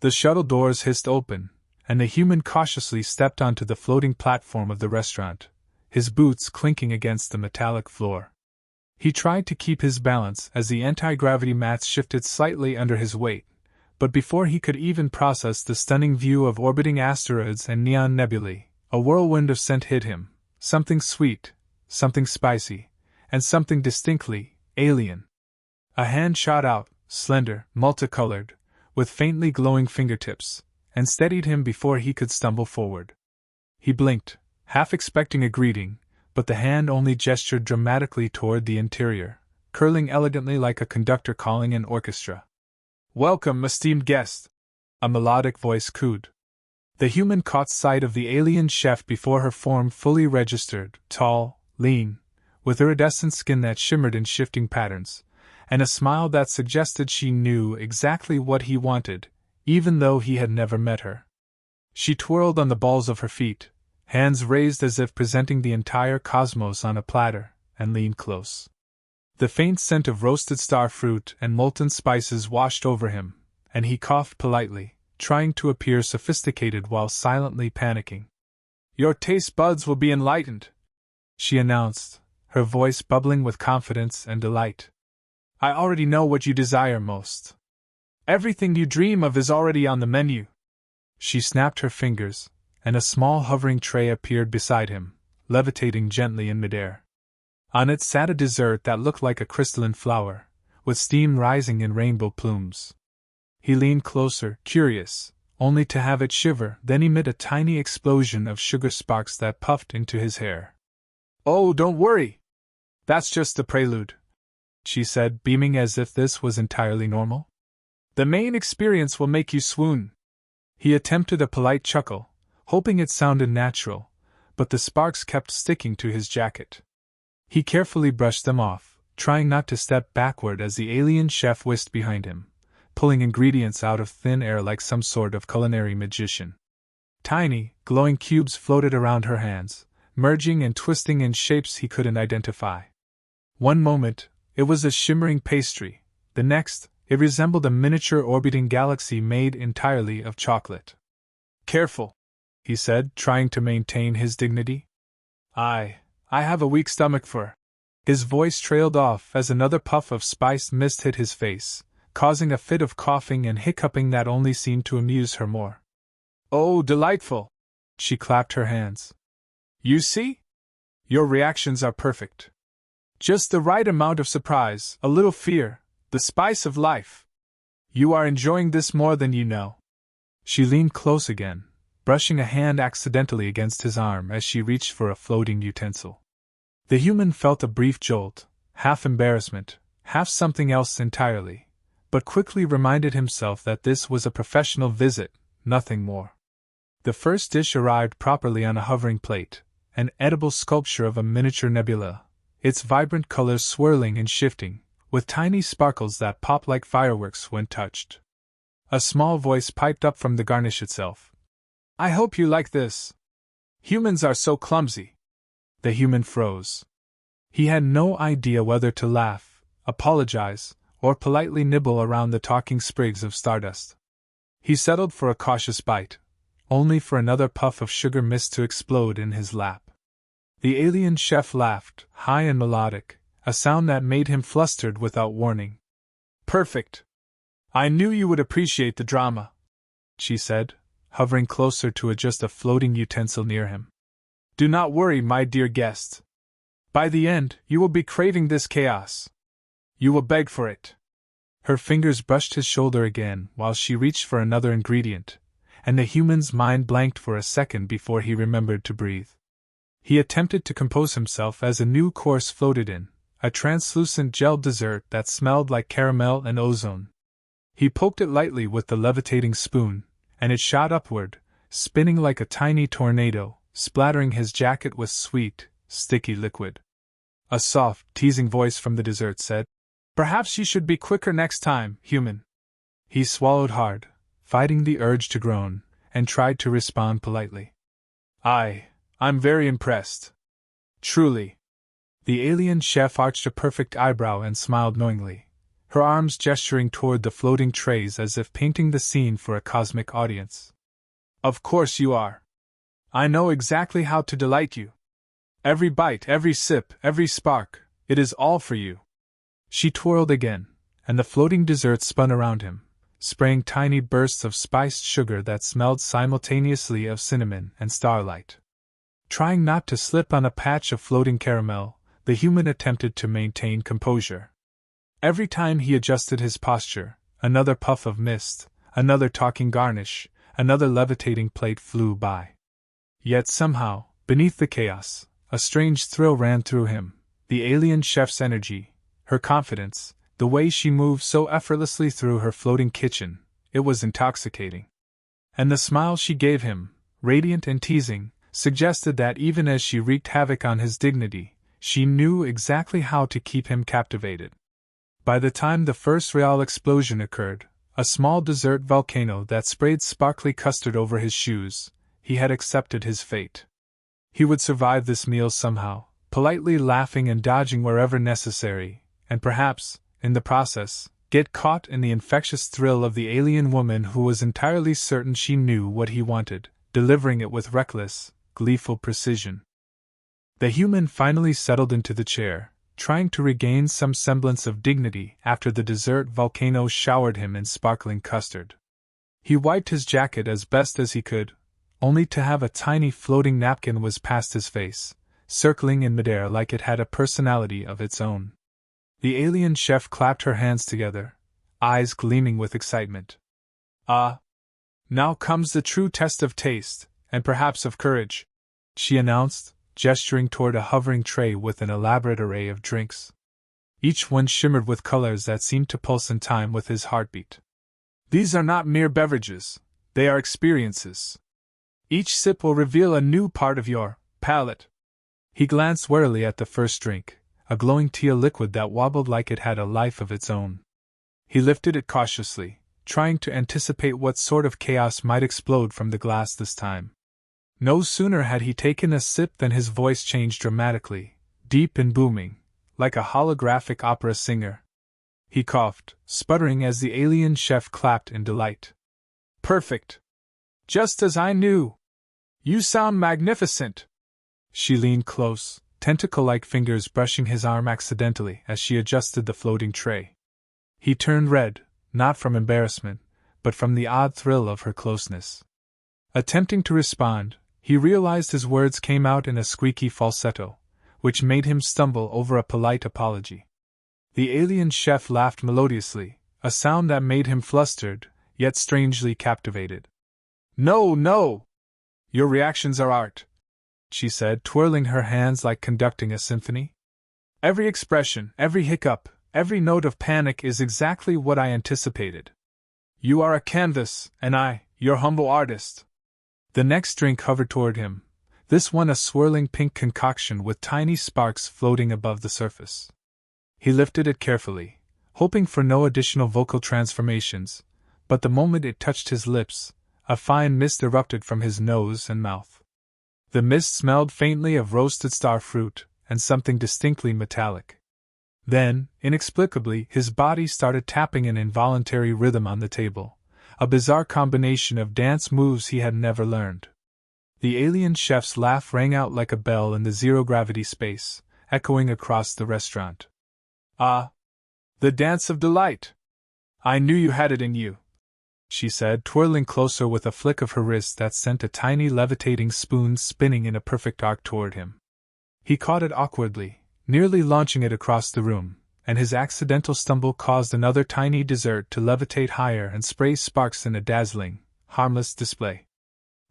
The shuttle doors hissed open, and the human cautiously stepped onto the floating platform of the restaurant, his boots clinking against the metallic floor. He tried to keep his balance as the anti-gravity mats shifted slightly under his weight, but before he could even process the stunning view of orbiting asteroids and neon nebulae, a whirlwind of scent hit him, something sweet, something spicy, and something distinctly alien. A hand shot out, slender, multicolored, with faintly glowing fingertips, and steadied him before he could stumble forward. He blinked, half expecting a greeting, but the hand only gestured dramatically toward the interior, curling elegantly like a conductor calling an orchestra. "Welcome, esteemed guest," a melodic voice cooed. The human caught sight of the alien chef before her form fully registered, tall, lean, with iridescent skin that shimmered in shifting patterns, and a smile that suggested she knew exactly what he wanted, even though he had never met her. She twirled on the balls of her feet, hands raised as if presenting the entire cosmos on a platter, and leaned close. The faint scent of roasted star fruit and molten spices washed over him, and he coughed politely, trying to appear sophisticated while silently panicking. "Your taste buds will be enlightened," she announced, her voice bubbling with confidence and delight. "I already know what you desire most. Everything you dream of is already on the menu." She snapped her fingers, and a small hovering tray appeared beside him, levitating gently in midair. On it sat a dessert that looked like a crystalline flower, with steam rising in rainbow plumes. He leaned closer, curious, only to have it shiver, then emit a tiny explosion of sugar sparks that puffed into his hair. "Oh, don't worry! That's just the prelude," she said, beaming as if this was entirely normal. "The main experience will make you swoon." He attempted a polite chuckle, hoping it sounded natural, but the sparks kept sticking to his jacket. He carefully brushed them off, trying not to step backward as the alien chef whisked behind him, pulling ingredients out of thin air like some sort of culinary magician. Tiny, glowing cubes floated around her hands, merging and twisting in shapes he couldn't identify. One moment, it was a shimmering pastry, the next, it resembled a miniature orbiting galaxy made entirely of chocolate. "Careful," he said, trying to maintain his dignity. I have a weak stomach for." His voice trailed off as another puff of spiced mist hit his face, causing a fit of coughing and hiccuping that only seemed to amuse her more. "Oh, delightful!" She clapped her hands. "You see? Your reactions are perfect. Just the right amount of surprise, a little fear, the spice of life. You are enjoying this more than you know." She leaned close again, brushing a hand accidentally against his arm as she reached for a floating utensil. The human felt a brief jolt, half embarrassment, half something else entirely, but quickly reminded himself that this was a professional visit, nothing more. The first dish arrived properly on a hovering plate, an edible sculpture of a miniature nebula, its vibrant colors swirling and shifting, with tiny sparkles that popped like fireworks when touched. A small voice piped up from the garnish itself. "I hope you like this. Humans are so clumsy." The human froze. He had no idea whether to laugh, apologize, or politely nibble around the talking sprigs of stardust. He settled for a cautious bite, only for another puff of sugar mist to explode in his lap. The alien chef laughed, high and melodic, a sound that made him flustered without warning. "Perfect! I knew you would appreciate the drama," she said, hovering closer to adjust a floating utensil near him. "Do not worry, my dear guest. By the end, you will be craving this chaos. You will beg for it." Her fingers brushed his shoulder again while she reached for another ingredient, and the human's mind blanked for a second before he remembered to breathe. He attempted to compose himself as a new course floated in, a translucent gel dessert that smelled like caramel and ozone. He poked it lightly with the levitating spoon, and it shot upward, spinning like a tiny tornado, splattering his jacket with sweet, sticky liquid. A soft, teasing voice from the dessert said, "Perhaps you should be quicker next time, human." He swallowed hard, fighting the urge to groan, and tried to respond politely. I'm very impressed. Truly." The alien chef arched a perfect eyebrow and smiled knowingly, her arms gesturing toward the floating trays as if painting the scene for a cosmic audience. Of course you are. I know exactly how to delight you. Every bite, every sip, every spark, it is all for you. She twirled again, and the floating dessert spun around him, spraying tiny bursts of spiced sugar that smelled simultaneously of cinnamon and starlight. Trying not to slip on a patch of floating caramel, the human attempted to maintain composure. Every time he adjusted his posture, another puff of mist, another talking garnish, another levitating plate flew by. Yet somehow, beneath the chaos, a strange thrill ran through him, the alien chef's energy, her confidence, the way she moved so effortlessly through her floating kitchen, it was intoxicating. And the smile she gave him, radiant and teasing, suggested that even as she wreaked havoc on his dignity, she knew exactly how to keep him captivated. By the time the first real explosion occurred, a small dessert volcano that sprayed sparkly custard over his shoes, he had accepted his fate. He would survive this meal somehow, politely laughing and dodging wherever necessary, and perhaps, in the process, get caught in the infectious thrill of the alien woman who was entirely certain she knew what he wanted, delivering it with reckless, gleeful precision. The human finally settled into the chair, trying to regain some semblance of dignity after the dessert volcano showered him in sparkling custard. He wiped his jacket as best as he could, only to have a tiny floating napkin whiz past his face, circling in midair like it had a personality of its own. The alien chef clapped her hands together, eyes gleaming with excitement. "Ah! Now comes the true test of taste, and perhaps of courage," she announced, gesturing toward a hovering tray with an elaborate array of drinks. Each one shimmered with colors that seemed to pulse in time with his heartbeat. "These are not mere beverages, they are experiences. Each sip will reveal a new part of your palate." He glanced warily at the first drink, a glowing teal liquid that wobbled like it had a life of its own. He lifted it cautiously, trying to anticipate what sort of chaos might explode from the glass this time. No sooner had he taken a sip than his voice changed dramatically, deep and booming, like a holographic opera singer. He coughed, sputtering as the alien chef clapped in delight. "Perfect! Just as I knew! You sound magnificent!" She leaned close, tentacle-like fingers brushing his arm accidentally as she adjusted the floating tray. He turned red, not from embarrassment, but from the odd thrill of her closeness. Attempting to respond, he realized his words came out in a squeaky falsetto, which made him stumble over a polite apology. The alien chef laughed melodiously, a sound that made him flustered, yet strangely captivated. "No, no! Your reactions are art," she said, twirling her hands like conducting a symphony. "Every expression, every hiccup, every note of panic is exactly what I anticipated. You are a canvas, and I, your humble artist." The next drink hovered toward him, this one a swirling pink concoction with tiny sparks floating above the surface. He lifted it carefully, hoping for no additional vocal transformations, but the moment it touched his lips, a fine mist erupted from his nose and mouth. The mist smelled faintly of roasted star fruit and something distinctly metallic. Then, inexplicably, his body started tapping an involuntary rhythm on the table, a bizarre combination of dance moves he had never learned. The alien chef's laugh rang out like a bell in the zero-gravity space, echoing across the restaurant. "Ah! The dance of delight! I knew you had it in you," she said, twirling closer with a flick of her wrist that sent a tiny levitating spoon spinning in a perfect arc toward him. He caught it awkwardly, nearly launching it across the room, and his accidental stumble caused another tiny dessert to levitate higher and spray sparks in a dazzling, harmless display.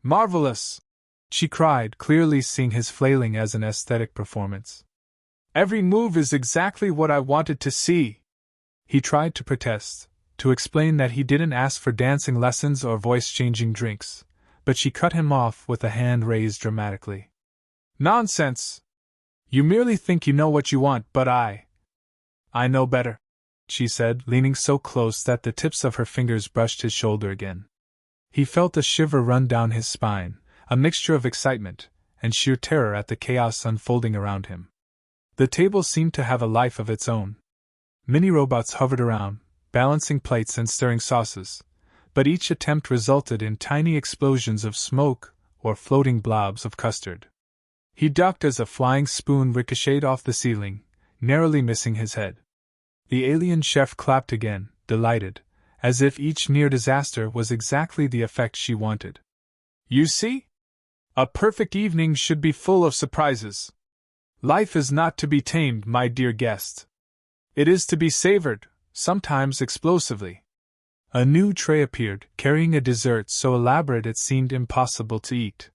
"Marvelous!" she cried, clearly seeing his flailing as an aesthetic performance. "Every move is exactly what I wanted to see." He tried to protest, to explain that he didn't ask for dancing lessons or voice-changing drinks, but she cut him off with a hand raised dramatically. "Nonsense! You merely think you know what you want, but I know better," she said, leaning so close that the tips of her fingers brushed his shoulder again. He felt a shiver run down his spine, a mixture of excitement and sheer terror at the chaos unfolding around him. The table seemed to have a life of its own. Mini-robots hovered around, balancing plates and stirring sauces, but each attempt resulted in tiny explosions of smoke or floating blobs of custard. He ducked as a flying spoon ricocheted off the ceiling, narrowly missing his head. The alien chef clapped again, delighted, as if each near disaster was exactly the effect she wanted. You see? A perfect evening should be full of surprises. Life is not to be tamed, my dear guest. It is to be savored, sometimes explosively. A new tray appeared, carrying a dessert so elaborate it seemed impossible to eat.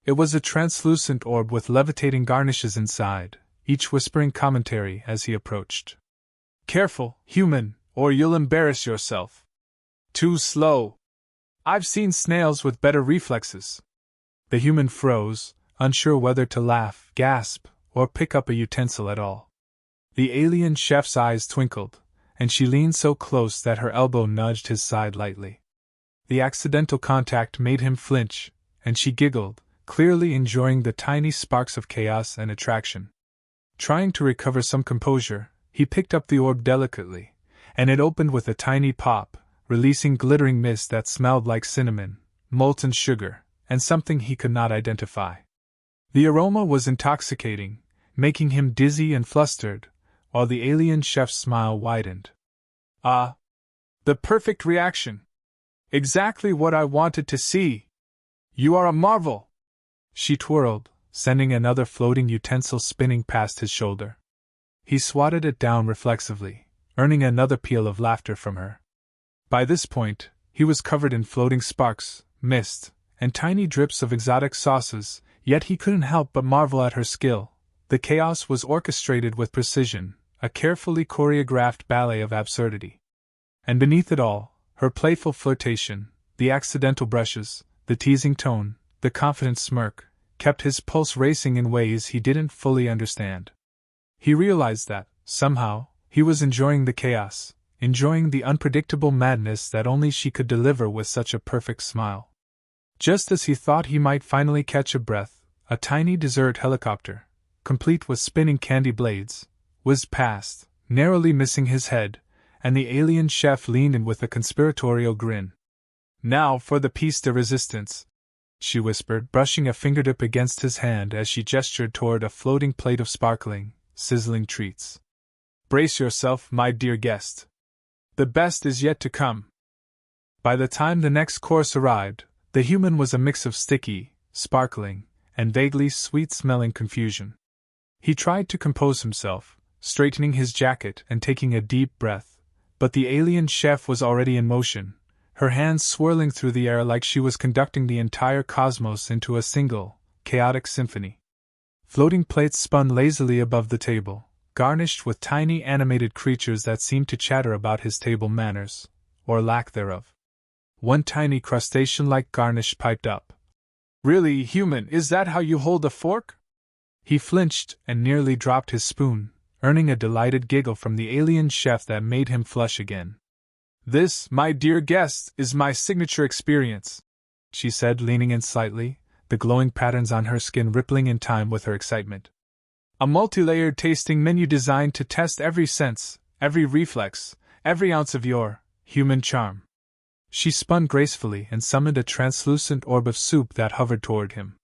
It was a translucent orb with levitating garnishes inside, each whispering commentary as he approached. Careful, human, or you'll embarrass yourself. Too slow. I've seen snails with better reflexes. The human froze, unsure whether to laugh, gasp, or pick up a utensil at all. The alien chef's eyes twinkled, and she leaned so close that her elbow nudged his side lightly. The accidental contact made him flinch, and she giggled, clearly enjoying the tiny sparks of chaos and attraction. Trying to recover some composure, he picked up the orb delicately, and it opened with a tiny pop, releasing glittering mist that smelled like cinnamon, molten sugar, and something he could not identify. The aroma was intoxicating, making him dizzy and flustered, while the alien chef's smile widened. Ah! The perfect reaction! Exactly what I wanted to see! You are a marvel! She twirled, sending another floating utensil spinning past his shoulder. He swatted it down reflexively, earning another peal of laughter from her. By this point, he was covered in floating sparks, mist, and tiny drips of exotic sauces, yet he couldn't help but marvel at her skill. The chaos was orchestrated with precision, a carefully choreographed ballet of absurdity. And beneath it all, her playful flirtation, the accidental brushes, the teasing tone, the confident smirk, kept his pulse racing in ways he didn't fully understand. He realized that, somehow, he was enjoying the chaos, enjoying the unpredictable madness that only she could deliver with such a perfect smile. Just as he thought he might finally catch a breath, a tiny dessert helicopter, complete with spinning candy blades, whizzed past, narrowly missing his head, and the alien chef leaned in with a conspiratorial grin. Now for the piece de resistance, she whispered, brushing a fingertip against his hand as she gestured toward a floating plate of sparkling, sizzling treats. Brace yourself, my dear guest. The best is yet to come. By the time the next course arrived, the human was a mix of sticky, sparkling, and vaguely sweet-smelling confusion. He tried to compose himself, straightening his jacket and taking a deep breath, but the alien chef was already in motion, her hands swirling through the air like she was conducting the entire cosmos into a single, chaotic symphony. Floating plates spun lazily above the table, garnished with tiny animated creatures that seemed to chatter about his table manners, or lack thereof. One tiny crustacean-like garnish piped up. Really, human, is that how you hold a fork? He flinched and nearly dropped his spoon, earning a delighted giggle from the alien chef that made him flush again. This, my dear guest, is my signature experience, she said, leaning in slightly, the glowing patterns on her skin rippling in time with her excitement. A multi-layered tasting menu designed to test every sense, every reflex, every ounce of your human charm. She spun gracefully and summoned a translucent orb of soup that hovered toward him.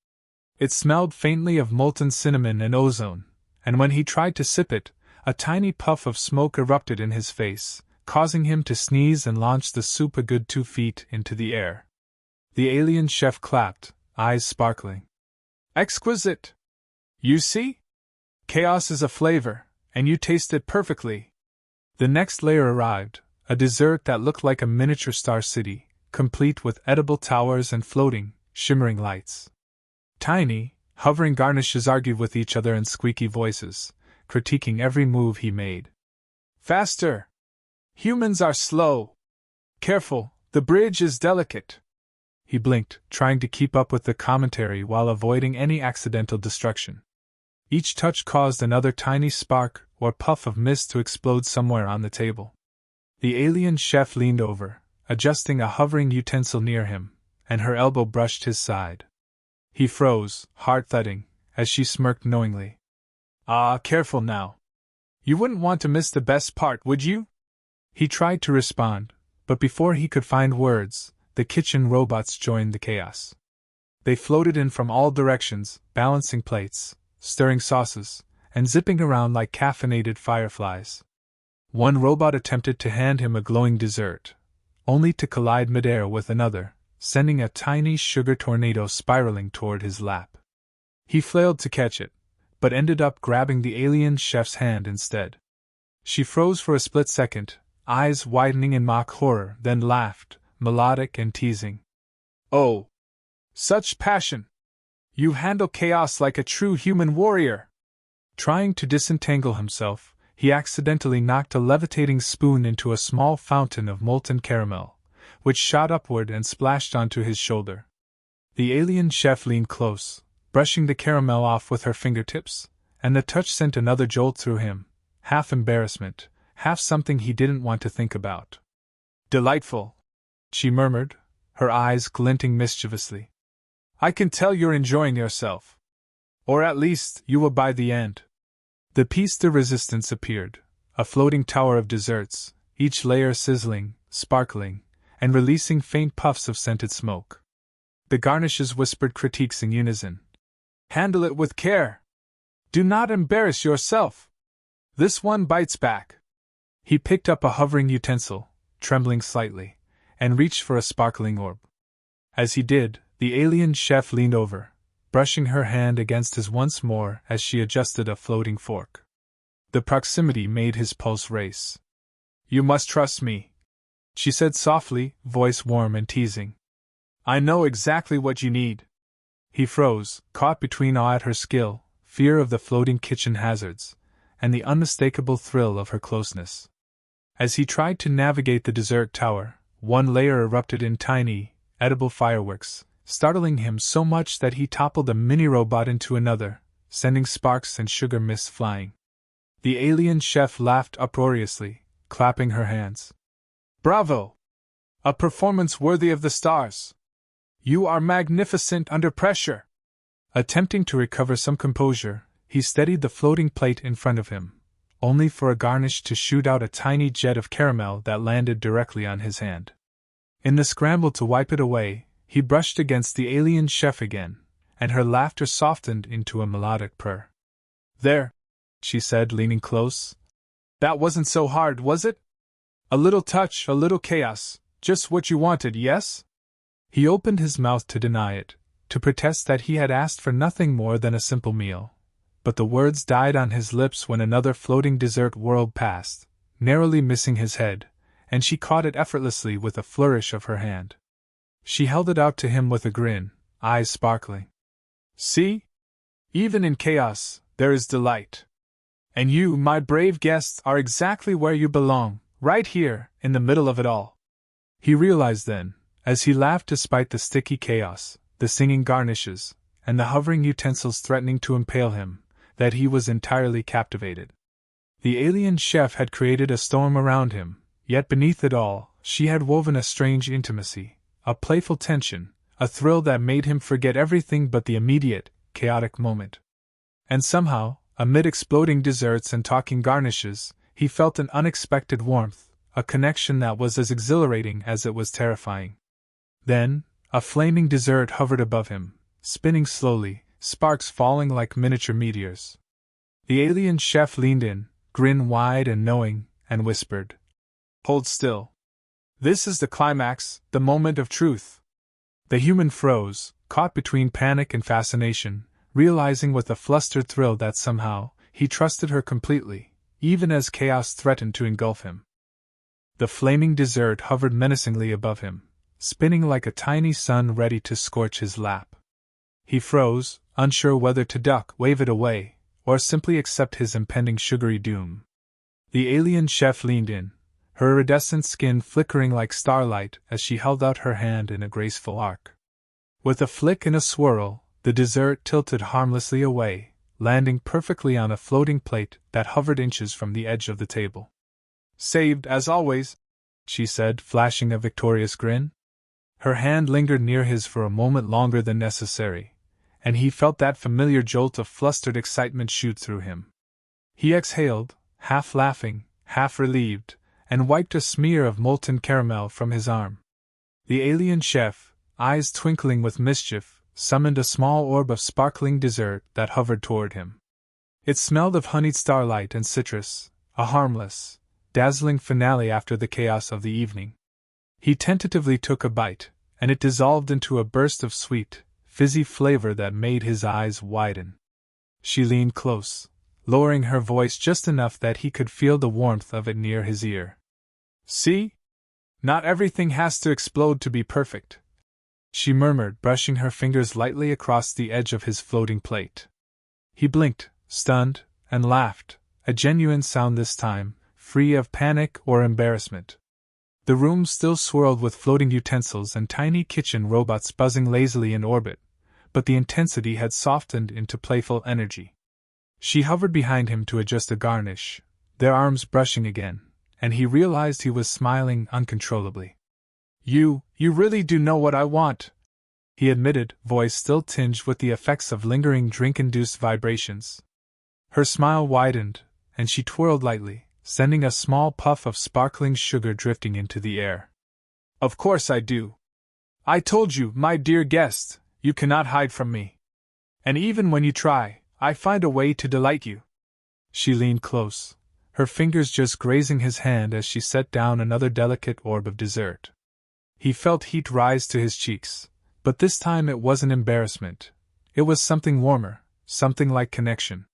It smelled faintly of molten cinnamon and ozone, and when he tried to sip it, a tiny puff of smoke erupted in his face, causing him to sneeze and launch the soup a good 2 feet into the air. The alien chef clapped, eyes sparkling. Exquisite! You see? Chaos is a flavor, and you taste it perfectly. The next layer arrived, a dessert that looked like a miniature star city, complete with edible towers and floating, shimmering lights. Tiny, hovering garnishes argued with each other in squeaky voices, critiquing every move he made. Faster! Humans are slow. Careful, the bridge is delicate. He blinked, trying to keep up with the commentary while avoiding any accidental destruction. Each touch caused another tiny spark or puff of mist to explode somewhere on the table. The alien chef leaned over, adjusting a hovering utensil near him, and her elbow brushed his side. He froze, heart thudding, as she smirked knowingly. Ah, careful now. You wouldn't want to miss the best part, would you? He tried to respond, but before he could find words, the kitchen robots joined the chaos. They floated in from all directions, balancing plates, stirring sauces, and zipping around like caffeinated fireflies. One robot attempted to hand him a glowing dessert, only to collide midair with another, sending a tiny sugar tornado spiraling toward his lap. He flailed to catch it, but ended up grabbing the alien chef's hand instead. She froze for a split second, eyes widening in mock horror, then laughed, melodic and teasing. Oh! Such passion! You handle chaos like a true human warrior! Trying to disentangle himself, he accidentally knocked a levitating spoon into a small fountain of molten caramel, which shot upward and splashed onto his shoulder. The alien chef leaned close, brushing the caramel off with her fingertips, and the touch sent another jolt through him, half embarrassment, half something he didn't want to think about. Delightful, she murmured, her eyes glinting mischievously. I can tell you're enjoying yourself. Or at least, you will by the end. The piece de resistance appeared, a floating tower of desserts, each layer sizzling, sparkling, and releasing faint puffs of scented smoke. The garnishes whispered critiques in unison. Handle it with care. Do not embarrass yourself. This one bites back. He picked up a hovering utensil, trembling slightly, and reached for a sparkling orb. As he did, the alien chef leaned over, brushing her hand against his once more as she adjusted a floating fork. The proximity made his pulse race. You must trust me, she said softly, voice warm and teasing. I know exactly what you need. He froze, caught between awe at her skill, fear of the floating kitchen hazards, and the unmistakable thrill of her closeness. As he tried to navigate the dessert tower, one layer erupted in tiny, edible fireworks, startling him so much that he toppled a mini-robot into another, sending sparks and sugar mists flying. The alien chef laughed uproariously, clapping her hands. Bravo! A performance worthy of the stars! You are magnificent under pressure! Attempting to recover some composure, he steadied the floating plate in front of him, only for a garnish to shoot out a tiny jet of caramel that landed directly on his hand. In the scramble to wipe it away, he brushed against the alien chef again, and her laughter softened into a melodic purr. There, she said, leaning close. That wasn't so hard, was it? A little touch, a little chaos, just what you wanted, yes? He opened his mouth to deny it, to protest that he had asked for nothing more than a simple meal, but the words died on his lips when another floating dessert whirled past, narrowly missing his head, and she caught it effortlessly with a flourish of her hand. She held it out to him with a grin, eyes sparkling. See? Even in chaos, there is delight. And you, my brave guests, are exactly where you belong, right here, in the middle of it all. He realized then, as he laughed despite the sticky chaos, the singing garnishes, and the hovering utensils threatening to impale him, that he was entirely captivated. The alien chef had created a storm around him, yet beneath it all, she had woven a strange intimacy, a playful tension, a thrill that made him forget everything but the immediate, chaotic moment. And somehow, amid exploding desserts and talking garnishes, he felt an unexpected warmth, a connection that was as exhilarating as it was terrifying. Then, a flaming dessert hovered above him, spinning slowly, sparks falling like miniature meteors. The alien chef leaned in, grin wide and knowing, and whispered, Hold still. This is the climax, the moment of truth. The human froze, caught between panic and fascination, realizing with a flustered thrill that somehow, he trusted her completely, even as chaos threatened to engulf him. The flaming dessert hovered menacingly above him, spinning like a tiny sun ready to scorch his lap. He froze, unsure whether to duck, wave it away, or simply accept his impending sugary doom. The alien chef leaned in, her iridescent skin flickering like starlight as she held out her hand in a graceful arc. With a flick and a swirl, the dessert tilted harmlessly away, landing perfectly on a floating plate that hovered inches from the edge of the table. Saved, as always, she said, flashing a victorious grin. Her hand lingered near his for a moment longer than necessary, and he felt that familiar jolt of flustered excitement shoot through him. He exhaled, half laughing, half relieved, and wiped a smear of molten caramel from his arm. The alien chef, eyes twinkling with mischief, summoned a small orb of sparkling dessert that hovered toward him. It smelled of honeyed starlight and citrus, a harmless, dazzling finale after the chaos of the evening. He tentatively took a bite, and it dissolved into a burst of sweet, fizzy flavor that made his eyes widen. She leaned close, lowering her voice just enough that he could feel the warmth of it near his ear. "See? Not everything has to explode to be perfect," she murmured, brushing her fingers lightly across the edge of his floating plate. He blinked, stunned, and laughed, a genuine sound this time, free of panic or embarrassment. The room still swirled with floating utensils and tiny kitchen robots buzzing lazily in orbit, but the intensity had softened into playful energy. She hovered behind him to adjust a garnish, their arms brushing again, and he realized he was smiling uncontrollably. You really do know what I want," he admitted, voice still tinged with the effects of lingering drink-induced vibrations. Her smile widened, and she twirled lightly, sending a small puff of sparkling sugar drifting into the air. "Of course I do. I told you, my dear guest, you cannot hide from me. And even when you try, I find a way to delight you." She leaned close, her fingers just grazing his hand as she set down another delicate orb of dessert. He felt heat rise to his cheeks, but this time it wasn't embarrassment. It was something warmer, something like connection.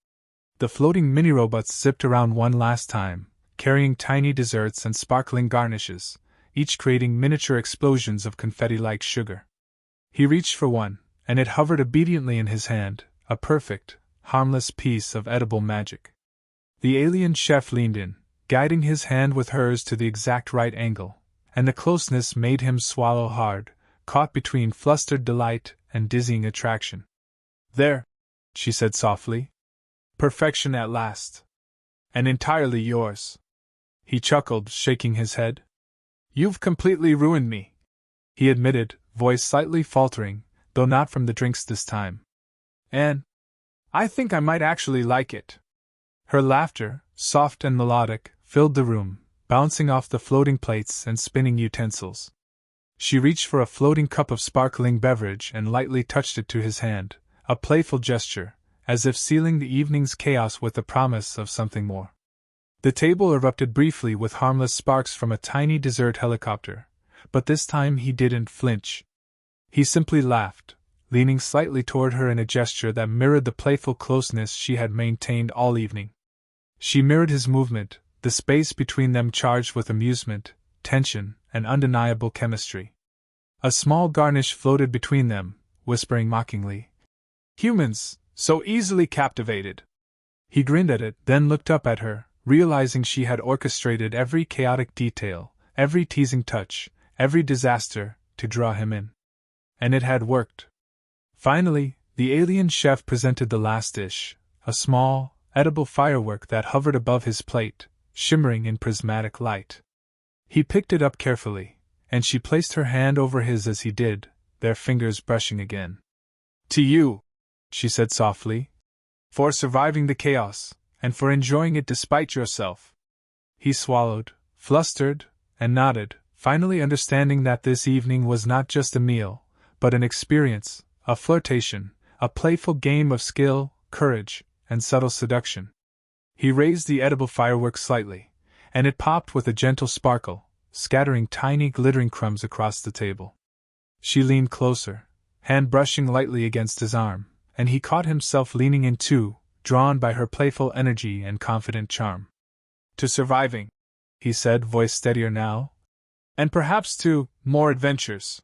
The floating mini-robots zipped around one last time, carrying tiny desserts and sparkling garnishes, each creating miniature explosions of confetti-like sugar. He reached for one, and it hovered obediently in his hand, a perfect, harmless piece of edible magic. The alien chef leaned in, guiding his hand with hers to the exact right angle, and the closeness made him swallow hard, caught between flustered delight and dizzying attraction. "There," she said softly. "Perfection at last. And entirely yours." He chuckled, shaking his head. "You've completely ruined me," he admitted, voice slightly faltering, though not from the drinks this time. "And I think I might actually like it." Her laughter, soft and melodic, filled the room, bouncing off the floating plates and spinning utensils. She reached for a floating cup of sparkling beverage and lightly touched it to his hand, a playful gesture, as if sealing the evening's chaos with the promise of something more. The table erupted briefly with harmless sparks from a tiny dessert helicopter, but this time he didn't flinch. He simply laughed, leaning slightly toward her in a gesture that mirrored the playful closeness she had maintained all evening. She mirrored his movement, the space between them charged with amusement, tension, and undeniable chemistry. A small garnish floated between them, whispering mockingly, "Humans, so easily captivated." He grinned at it, then looked up at her, realizing she had orchestrated every chaotic detail, every teasing touch, every disaster, to draw him in. And it had worked. Finally, the alien chef presented the last dish, a small, edible firework that hovered above his plate, shimmering in prismatic light. He picked it up carefully, and she placed her hand over his as he did, their fingers brushing again. "To you," she said softly, "for surviving the chaos, and for enjoying it despite yourself." He swallowed, flustered, and nodded, finally understanding that this evening was not just a meal, but an experience, a flirtation, a playful game of skill, courage, and subtle seduction. He raised the edible firework slightly, and it popped with a gentle sparkle, scattering tiny glittering crumbs across the table. She leaned closer, hand brushing lightly against his arm, and he caught himself leaning in too, drawn by her playful energy and confident charm. "To surviving," he said, voice steadier now. "And perhaps to more adventures."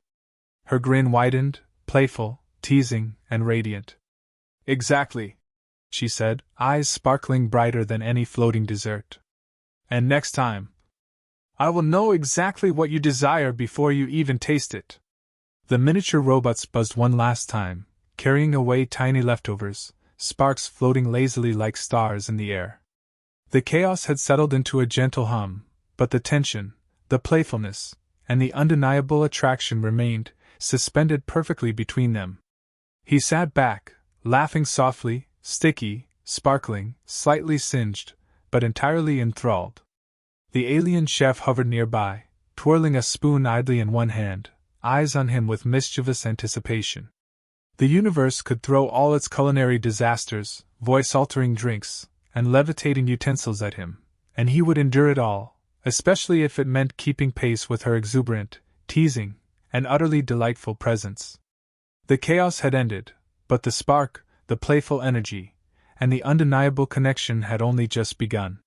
Her grin widened, playful, teasing, and radiant. "Exactly," she said, eyes sparkling brighter than any floating dessert. "And next time, I will know exactly what you desire before you even taste it." The miniature robots buzzed one last time, carrying away tiny leftovers, sparks floating lazily like stars in the air. The chaos had settled into a gentle hum, but the tension, the playfulness, and the undeniable attraction remained, suspended perfectly between them. He sat back, laughing softly, sticky, sparkling, slightly singed, but entirely enthralled. The alien chef hovered nearby, twirling a spoon idly in one hand, eyes on him with mischievous anticipation. The universe could throw all its culinary disasters, voice-altering drinks, and levitating utensils at him, and he would endure it all, especially if it meant keeping pace with her exuberant, teasing, and utterly delightful presence. The chaos had ended, but the spark, the playful energy, and the undeniable connection had only just begun.